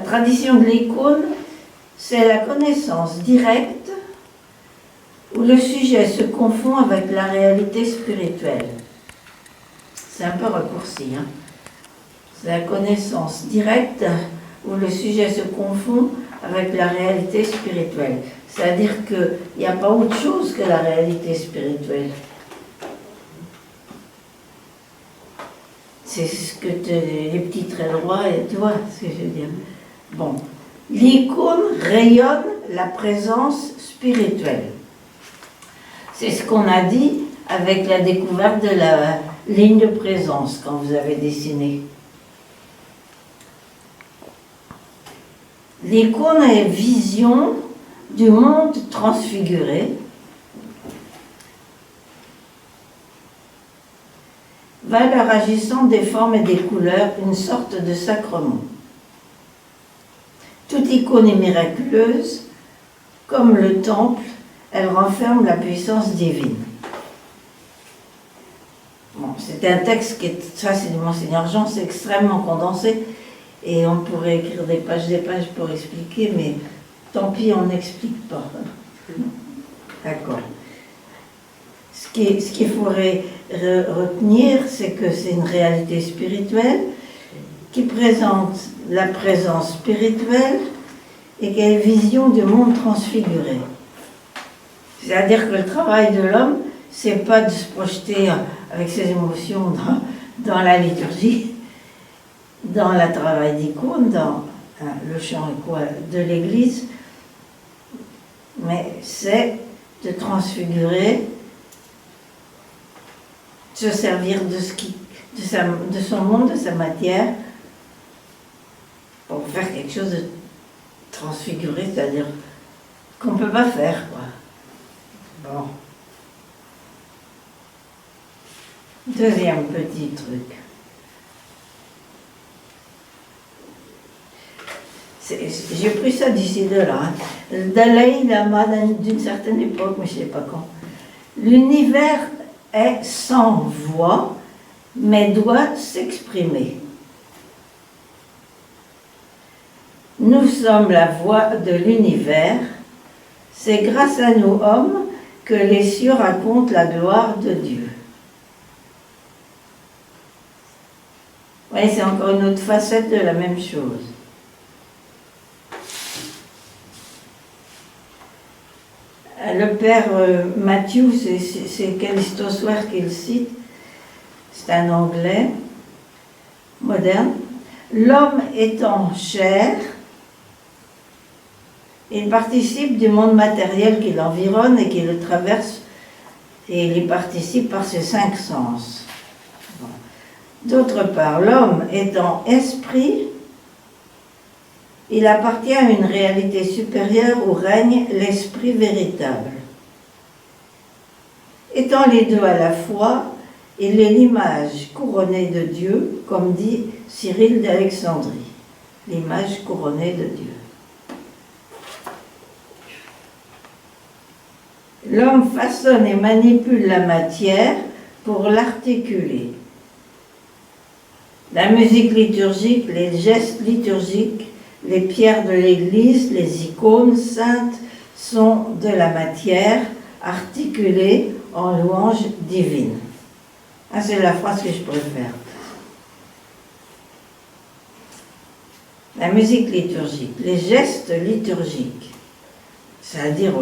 tradition de l'icône, c'est la connaissance directe où le sujet se confond avec la réalité spirituelle. C'est un peu raccourci, hein. C'est la connaissance directe où le sujet se confond avec la réalité spirituelle. C'est-à-dire qu'il n'y a pas autre chose que la réalité spirituelle. C'est ce que les petits traits droits, et tu vois ce que je veux dire. Bon. L'icône rayonne la présence spirituelle. C'est ce qu'on a dit avec la découverte de la ligne de présence quand vous avez dessiné. L'icône est vision du monde transfiguré, valeur agissant des formes et des couleurs, une sorte de sacrement. Toute icône est miraculeuse, comme le temple, elle renferme la puissance divine. Bon, c'est un texte qui est, ça c'est du Monseigneur Jean, c'est extrêmement condensé, et on pourrait écrire des pages pour expliquer, mais tant pis, on n'explique pas. D'accord. Ce qu'il faudrait retenir, c'est que c'est une réalité spirituelle qui présente la présence spirituelle et qui a une vision du monde transfiguré. C'est-à-dire que le travail de l'homme, c'est pas de se projeter avec ses émotions dans la liturgie, dans le travail d'icône, dans le chant de l'Église, mais c'est de transfigurer, se servir de son monde, de sa matière, pour faire quelque chose de transfiguré, c'est-à-dire qu'on ne peut pas faire, quoi. Bon. Deuxième petit truc. J'ai pris ça d'ici de là. Le Dalai Lama d'une certaine époque, mais je ne sais pas quand. L'univers est sans voix, mais doit s'exprimer. Nous sommes la voix de l'univers. C'est grâce à nous, hommes, que les cieux racontent la gloire de Dieu. Vous voyez, c'est encore une autre facette de la même chose. Le père Matthew, c'est Callisto Swear qui le cite, c'est un anglais moderne. L'homme étant chair, il participe du monde matériel qui l'environne et qui le traverse, et il y participe par ses 5 sens. D'autre part, l'homme étant esprit, il appartient à une réalité supérieure où règne l'esprit véritable. Étant les deux à la fois, il est l'image couronnée de Dieu, comme dit Cyril d'Alexandrie. L'image couronnée de Dieu. L'homme façonne et manipule la matière pour l'articuler. La musique liturgique, les gestes liturgiques, les pierres de l'Église, les icônes saintes sont de la matière articulée en louange divine. Ah, c'est la phrase que je préfère. La musique liturgique, les gestes liturgiques, c'est-à-dire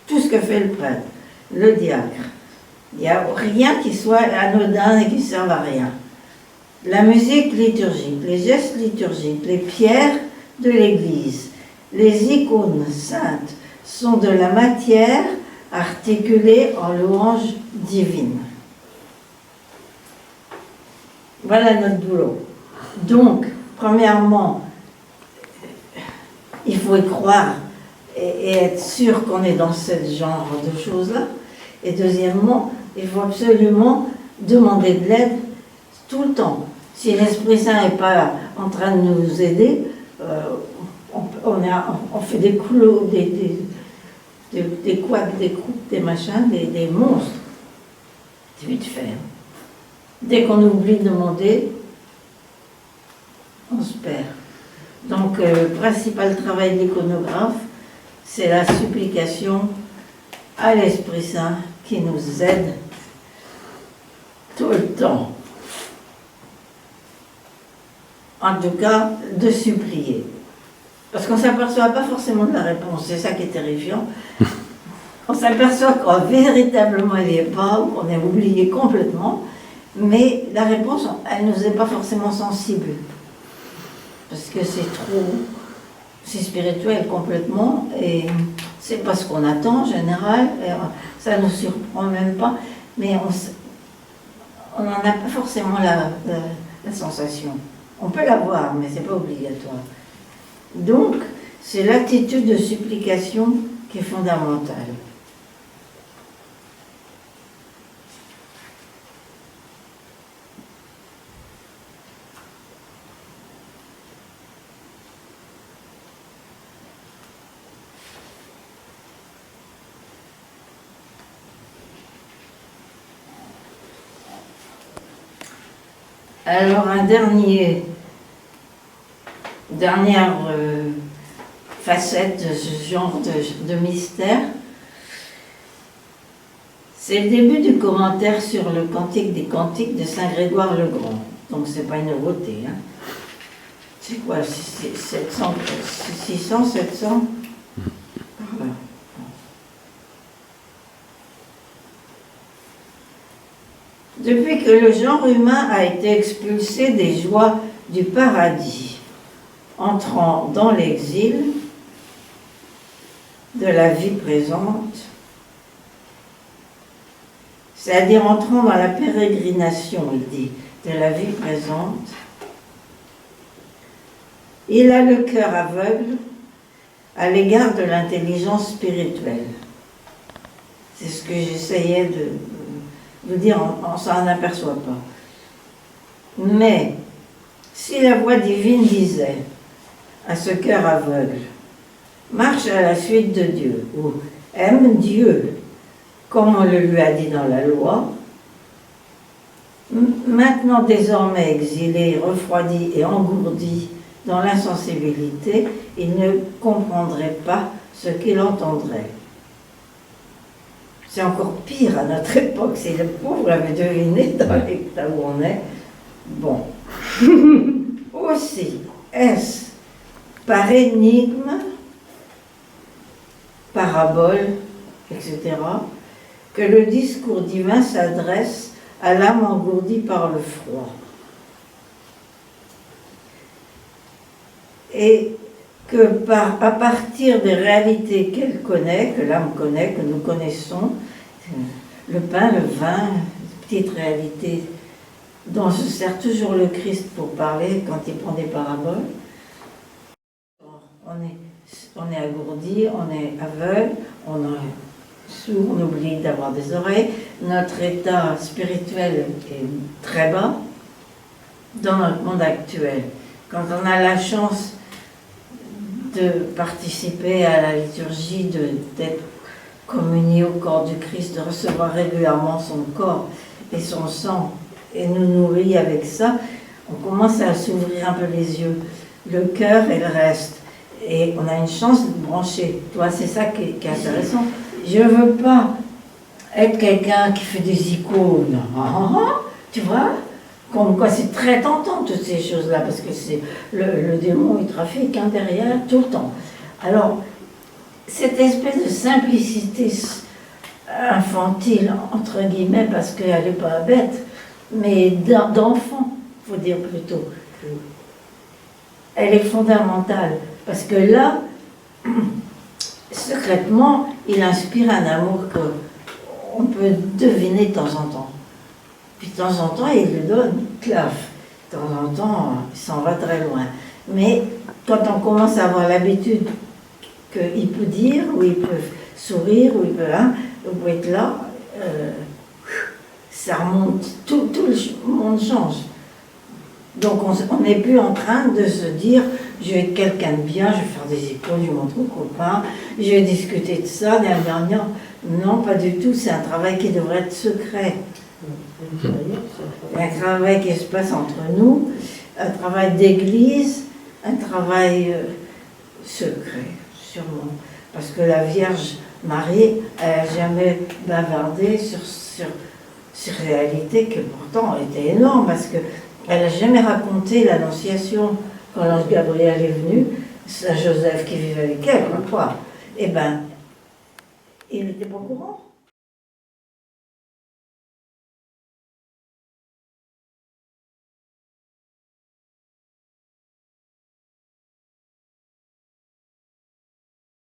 tout ce que fait le prêtre, le diacre. Il n'y a rien qui soit anodin et qui ne serve à rien. La musique liturgique, les gestes liturgiques, les pierres de l'Église, les icônes saintes sont de la matière articulée en louange divine. Voilà notre boulot. Donc, premièrement, il faut y croire et être sûr qu'on est dans ce genre de choses-là. Et deuxièmement, il faut absolument demander de l'aide tout le temps. Si l'Esprit Saint n'est pas en train de nous aider, on fait des coulots, des couacs, des croupes, des machins, des monstres. C'est vite fait. Dès qu'on oublie de demander, transpère. Donc, le principal travail de l'iconographe, c'est la supplication à l'Esprit Saint qui nous aide tout le temps. En tout cas, de supplier. Parce qu'on ne s'aperçoit pas forcément de la réponse, c'est ça qui est terrifiant. On s'aperçoit qu'on véritablement il n'y est pas, ou qu'on est oublié complètement, mais la réponse, elle ne nous est pas forcément sensible. Parce que c'est spirituel complètement, et c'est pas ce qu'on attend en général, et ça ne nous surprend même pas, mais on n'en a pas forcément la sensation. On peut l'avoir, mais c'est pas obligatoire. Donc, c'est l'attitude de supplication qui est fondamentale. Alors, dernière facette de ce genre de mystère, c'est le début du commentaire sur le Cantique des Cantiques de Saint Grégoire le Grand. Donc, c'est pas une nouveauté. Hein. C'est quoi, 600, 700 voilà. Depuis que le genre humain a été expulsé des joies du paradis, entrant dans l'exil de la vie présente, c'est-à-dire entrant dans la pérégrination, il dit, de la vie présente, il a le cœur aveugle à l'égard de l'intelligence spirituelle. C'est ce que j'essayais de dire, on s'en aperçoit pas. Mais, si la voix divine disait à ce cœur aveugle, marche à la suite de Dieu, ou aime Dieu, comme on le lui a dit dans la loi, maintenant désormais exilé, refroidi et engourdi dans l'insensibilité, il ne comprendrait pas ce qu'il entendrait. C'est encore pire à notre époque, si le pauvre avait deviné dans l'état où on est. Bon. Aussi, est-ce par énigme, parabole, etc., que le discours divin s'adresse à l'âme engourdie par le froid. Et que à partir des réalités qu'elle connaît, que l'âme connaît, que nous connaissons, le pain, le vin, petites réalités dont se sert toujours le Christ pour parler quand il prend des paraboles, on est agourdi, on est aveugle, on est sourd, on oublie d'avoir des oreilles, notre état spirituel est très bas dans notre monde actuel. Quand on a la chance de participer à la liturgie, d'être communié au corps du Christ, de recevoir régulièrement son corps et son sang, et nous nourrir avec ça, on commence à s'ouvrir un peu les yeux. Le cœur et le reste. Et on a une chance de brancher. Tu vois, c'est ça qui est intéressant. Je ne veux pas être quelqu'un qui fait des icônes. Tu vois, comme quoi c'est très tentant toutes ces choses-là, parce que c'est le démon, il trafique derrière tout le temps. Alors, cette espèce de simplicité infantile, entre guillemets, parce qu'elle n'est pas bête, mais d'enfant, il faut dire plutôt, elle est fondamentale. Parce que là, secrètement, il inspire un amour qu'on peut deviner de temps en temps. Puis de temps en temps, il le donne, claf. De temps en temps, il s'en va très loin. Mais quand on commence à avoir l'habitude qu'il peut dire, ou il peut sourire, ou il peut être là, ça remonte, tout le monde change. Donc on n'est plus en train de se dire je vais être quelqu'un de bien, je vais faire des icônes, je vais montrer aux copains, je vais discuter de ça, non, pas du tout, c'est un travail qui devrait être secret. Il y a un travail qui se passe entre nous, un travail d'église, un travail secret, sûrement. Parce que la Vierge Marie, elle n'a jamais bavardé sur réalité qui pourtant était énorme, parce qu'elle n'a jamais raconté l'Annonciation quand l'ange Gabriel est venu, Saint Joseph qui vivait avec elle, ou quoi. Eh bien, il n'était pas au courant.